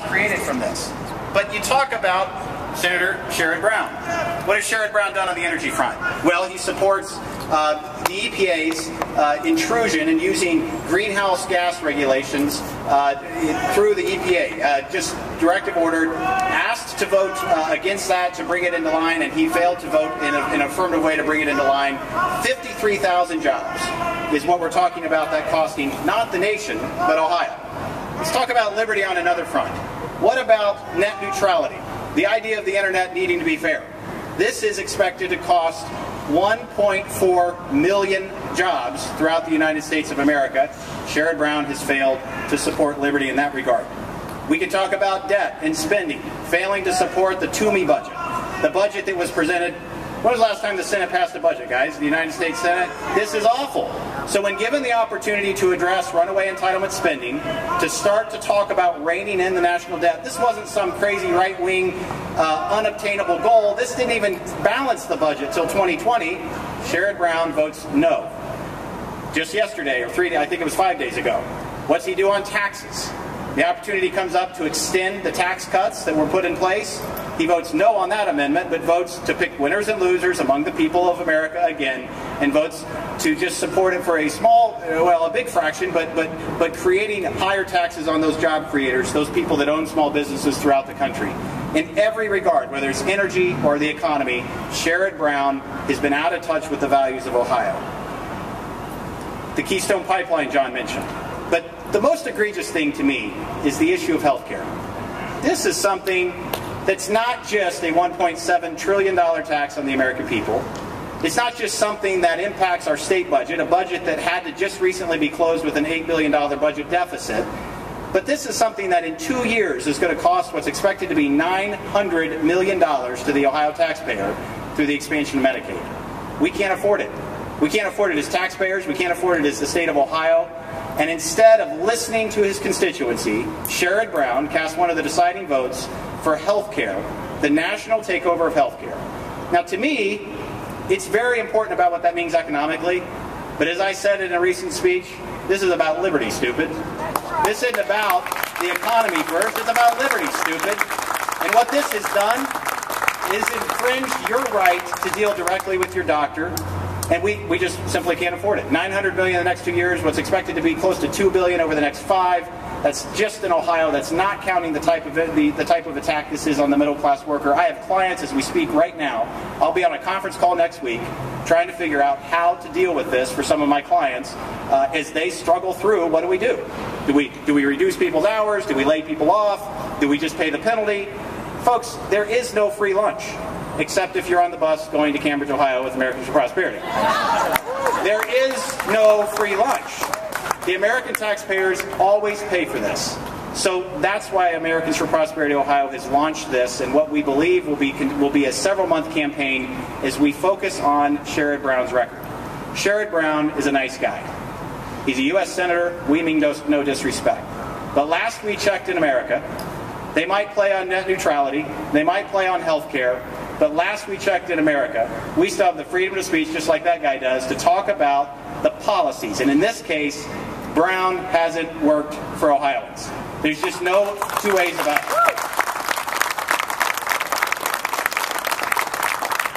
created from this. But you talk about Senator Sherrod Brown. What has Sherrod Brown done on the energy front? Well, he supports the EPA's intrusion in using greenhouse gas regulations through the EPA. Just directive ordered, asked to vote against that to bring it into line, and he failed to vote in an affirmative way to bring it into line. 53,000 jobs is what we're talking about that costing not the nation, but Ohio. Let's talk about liberty on another front. What about net neutrality? The idea of the internet needing to be fair. This is expected to cost 1.4 million jobs throughout the United States of America. Sherrod Brown has failed to support liberty in that regard. We can talk about debt and spending, failing to support the Toomey budget, the budget that was presented. When was the last time the Senate passed a budget, guys? The United States Senate? This is awful. So when given the opportunity to address runaway entitlement spending, to start to talk about reining in the national debt, this wasn't some crazy right-wing, unobtainable goal. This didn't even balance the budget till 2020. Sherrod Brown votes no. Just yesterday, or 3 days, I think it was 5 days ago. What's he do on taxes? The opportunity comes up to extend the tax cuts that were put in place. He votes no on that amendment, but votes to pick winners and losers among the people of America again, and votes to just support it for a small, well, a big fraction, but creating higher taxes on those job creators, those people that own small businesses throughout the country. In every regard, whether it's energy or the economy, Sherrod Brown has been out of touch with the values of Ohio. The Keystone Pipeline, John mentioned. But the most egregious thing to me is the issue of health care. This is something that's not just a $1.7 trillion tax on the American people. It's not just something that impacts our state budget, a budget that had to just recently be closed with an $8 billion budget deficit. But this is something that in 2 years is going to cost what's expected to be $900 million to the Ohio taxpayer through the expansion of Medicaid. We can't afford it. We can't afford it as taxpayers. We can't afford it as the state of Ohio. And instead of listening to his constituency, Sherrod Brown cast one of the deciding votes for health care, the national takeover of health care. Now, to me, it's very important about what that means economically. But as I said in a recent speech, this is about liberty, stupid. This isn't about the economy first. It's about liberty, stupid. And what this has done is infringe your right to deal directly with your doctor. And we just simply can't afford it. $900 million in the next 2 years, what's expected to be close to $2 billion over the next 5. That's just in Ohio. That's not counting the type of attack this is on the middle class worker. I have clients as we speak right now. I'll be on a conference call next week trying to figure out how to deal with this for some of my clients as they struggle through. What do we do? Do we reduce people's hours? Do we lay people off? Do we just pay the penalty? Folks, there is no free lunch, except if you're on the bus going to Cambridge, Ohio with Americans for Prosperity. There is no free lunch. The American taxpayers always pay for this. So that's why Americans for Prosperity Ohio has launched this, and what we believe will be a several-month campaign as we focus on Sherrod Brown's record. Sherrod Brown is a nice guy. He's a U.S. Senator. We mean no disrespect. But last we checked in America, they might play on net neutrality. They might play on health care. But last we checked in America, we still have the freedom of speech, just like that guy does, to talk about the policies. And in this case, Brown hasn't worked for Ohioans. There's just no two ways about it.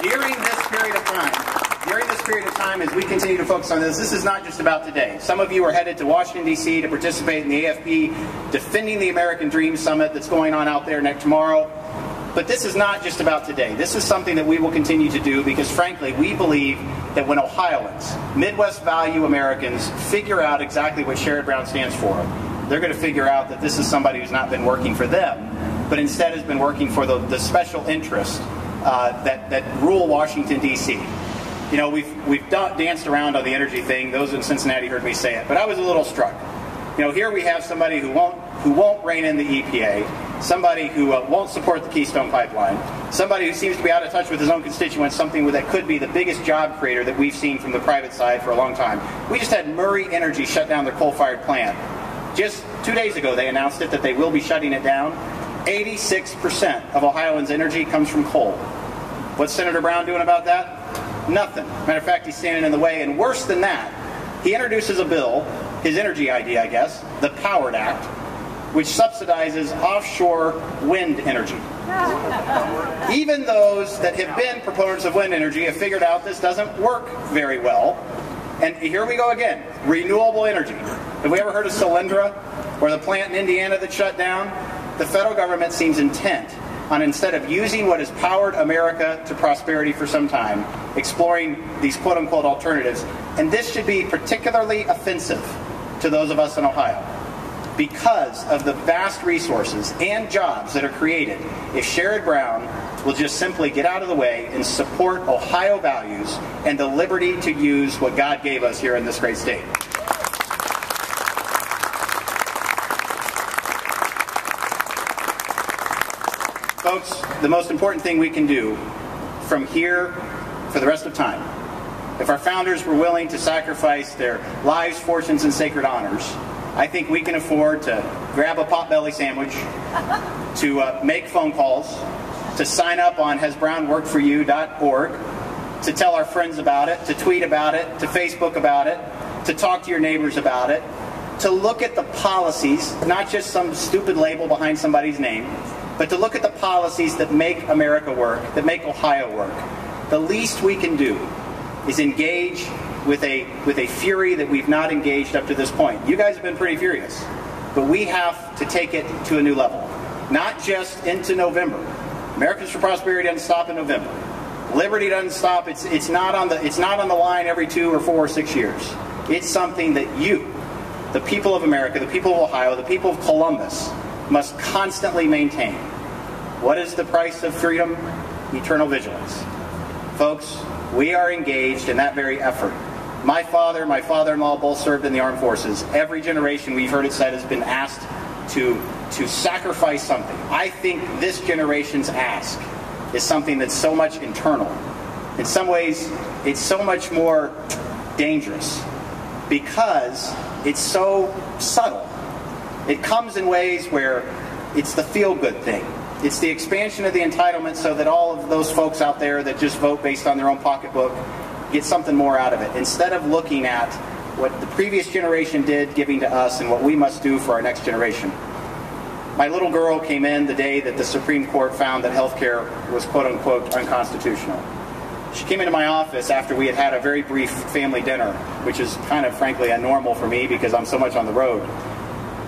During this period of time, as we continue to focus on this is not just about today. Some of you are headed to Washington, D.C. to participate in the AFP Defending the American Dream Summit that's going on out there tomorrow. But this is not just about today. This is something that we will continue to do because, frankly, we believe that when Ohioans, Midwest value Americans, figure out exactly what Sherrod Brown stands for, they're going to figure out that this is somebody who's not been working for them, but instead has been working for the special interests that rule Washington, D.C. You know, we've danced around on the energy thing. Those in Cincinnati heard me say it, but I was a little struck. You know, here we have somebody who won't rein in the EPA, somebody who won't support the Keystone Pipeline, somebody who seems to be out of touch with his own constituents, something that could be the biggest job creator that we've seen from the private side for a long time. We just had Murray Energy shut down their coal-fired plant. Just 2 days ago, they announced that they will be shutting it down. 86% of Ohioans' energy comes from coal. What's Senator Brown doing about that? Nothing. Matter of fact, he's standing in the way, and worse than that, he introduces a bill, his energy ID, I guess, the POWERED Act, which subsidizes offshore wind energy. Even those that have been proponents of wind energy have figured out this doesn't work very well. And here we go again, renewable energy. Have we ever heard of Solyndra, or the plant in Indiana that shut down? The federal government seems intent on, instead of using what has powered America to prosperity for some time, exploring these quote-unquote alternatives. And this should be particularly offensive to those of us in Ohio, because of the vast resources and jobs that are created if Sherrod Brown will just simply get out of the way and support Ohio values and the liberty to use what God gave us here in this great state. Folks, the most important thing we can do from here for the rest of time, if our founders were willing to sacrifice their lives, fortunes, and sacred honors, I think we can afford to grab a potbelly sandwich, to make phone calls, to sign up on hasbrownworkedforyou.org, to tell our friends about it, to tweet about it, to Facebook about it, to talk to your neighbors about it, to look at the policies, not just some stupid label behind somebody's name, but to look at the policies that make America work, that make Ohio work. The least we can do is engage with a fury that we've not engaged up to this point. You guys have been pretty furious, but we have to take it to a new level. Not just into November. Americans for Prosperity doesn't stop in November. Liberty doesn't stop. It's not on the line every 2 or 4 or 6 years. It's something that you, the people of America, the people of Ohio, the people of Columbus, must constantly maintain. What is the price of freedom? Eternal vigilance. Folks, we are engaged in that very effort. My father, my father-in-law both served in the armed forces. Every generation, we've heard it said, has been asked to sacrifice something. I think this generation's ask is something that's so much internal. In some ways, it's so much more dangerous because it's so subtle. It comes in ways where it's the feel-good thing. It's the expansion of the entitlement so that all of those folks out there that just vote based on their own pocketbook get something more out of it, instead of looking at what the previous generation did, giving to us, and what we must do for our next generation. My little girl came in the day that the Supreme Court found that health care was quote-unquote unconstitutional. She came into my office after we had had a very brief family dinner, which is kind of frankly abnormal for me because I'm so much on the road.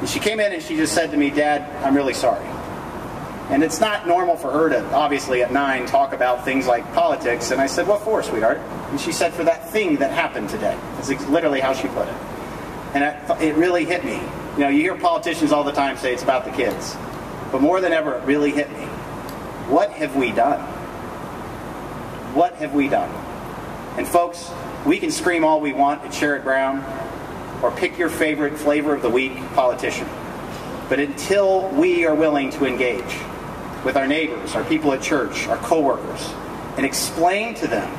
And she came in and she just said to me, "Dad, I'm really sorry." And it's not normal for her to, obviously at 9, talk about things like politics. And I said, "What for, sweetheart?" And she said, "For that thing that happened today." That's literally how she put it. And it really hit me. You know, you hear politicians all the time say it's about the kids. But more than ever, it really hit me. What have we done? What have we done? And folks, we can scream all we want at Sherrod Brown or pick your favorite flavor of the week politician. But until we are willing to engage with our neighbors, our people at church, our coworkers, and explain to them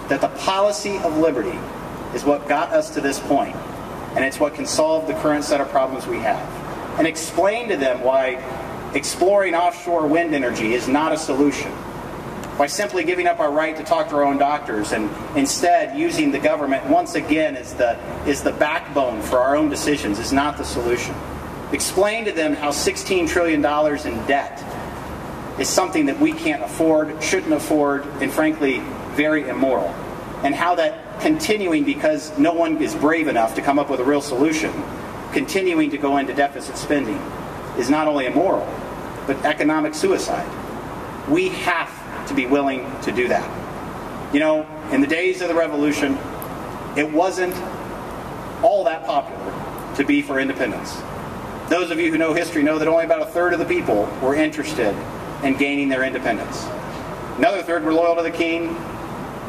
that the policy of liberty is what got us to this point, and it's what can solve the current set of problems we have, and explain to them why exploring offshore wind energy is not a solution, why simply giving up our right to talk to our own doctors and instead using the government once again as the backbone for our own decisions is not the solution. Explain to them how $16 trillion in debt is something that we can't afford, shouldn't afford, and frankly, very immoral. And how that continuing, because no one is brave enough to come up with a real solution, continuing to go into deficit spending is not only immoral, but economic suicide. We have to be willing to do that. You know, in the days of the Revolution, it wasn't all that popular to be for independence. Those of you who know history know that only about 1/3 of the people were interested in gaining their independence. Another third were loyal to the king.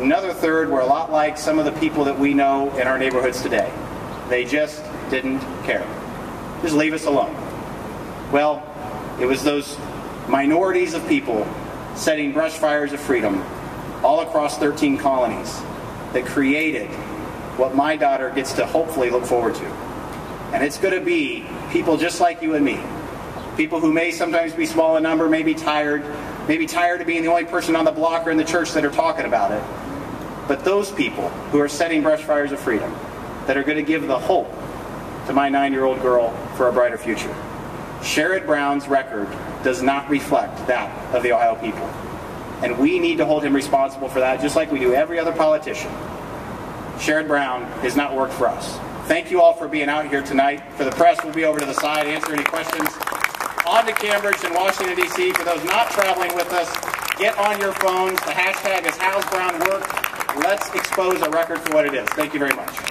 Another third were a lot like some of the people that we know in our neighborhoods today. They just didn't care. Just leave us alone. Well, it was those minorities of people setting brush fires of freedom all across 13 colonies that created what my daughter gets to hopefully look forward to. And it's going to be people just like you and me. People who may sometimes be small in number, may be tired of being the only person on the block or in the church that are talking about it. But those people who are setting brush fires of freedom, that are going to give the hope to my 9-year-old girl for a brighter future. Sherrod Brown's record does not reflect that of the Ohio people. And we need to hold him responsible for that, just like we do every other politician. Sherrod Brown has not worked for us. Thank you all for being out here tonight. For the press, we'll be over to the side, answer any questions. On to Cambridge and Washington, D.C. For those not traveling with us, get on your phones. The hashtag is How's Brown Work. Let's expose a record for what it is. Thank you very much.